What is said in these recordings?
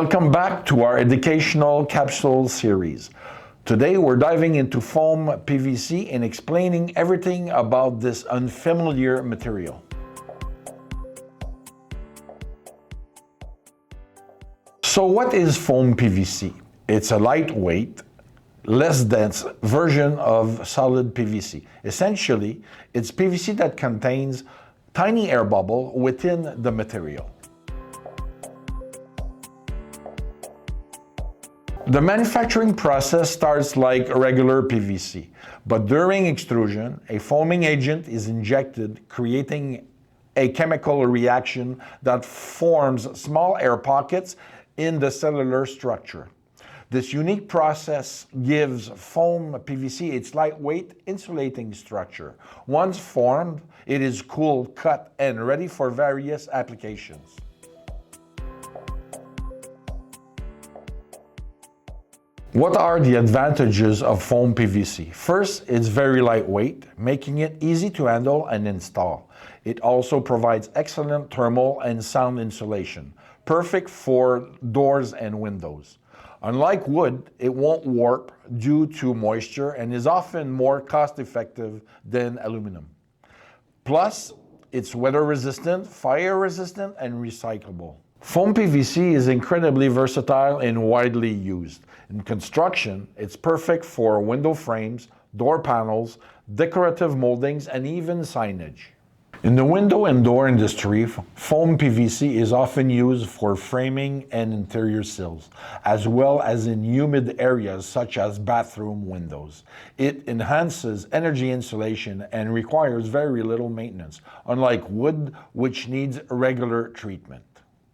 Welcome back to our educational capsule series. Today we're diving into foam PVC and explaining everything about this unfamiliar material. So what is foam PVC? It's a lightweight, less dense version of solid PVC. Essentially, it's PVC that contains tiny air bubble within the material. The manufacturing process starts like regular PVC, but during extrusion, a foaming agent is injected, creating a chemical reaction that forms small air pockets in the cellular structure. This unique process gives foam PVC its lightweight, insulating structure. Once formed, it is cooled, cut, and ready for various applications. What are the advantages of foam PVC? First, it's very lightweight, making it easy to handle and install. It also provides excellent thermal and sound insulation, perfect for doors and windows. Unlike wood, it won't warp due to moisture and is often more cost-effective than aluminum. Plus, it's weather-resistant, fire-resistant, and recyclable. Foam PVC is incredibly versatile and widely used. In construction, it's perfect for window frames, door panels, decorative moldings, and even signage. In the window and door industry, foam PVC is often used for framing and interior sills, as well as in humid areas such as bathroom windows. It enhances energy insulation and requires very little maintenance, unlike wood, which needs regular treatment.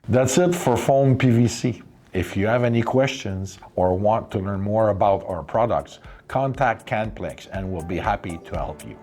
That's it for foam PVC. If you have any questions or want to learn more about our products, contact Canplex and we'll be happy to help you.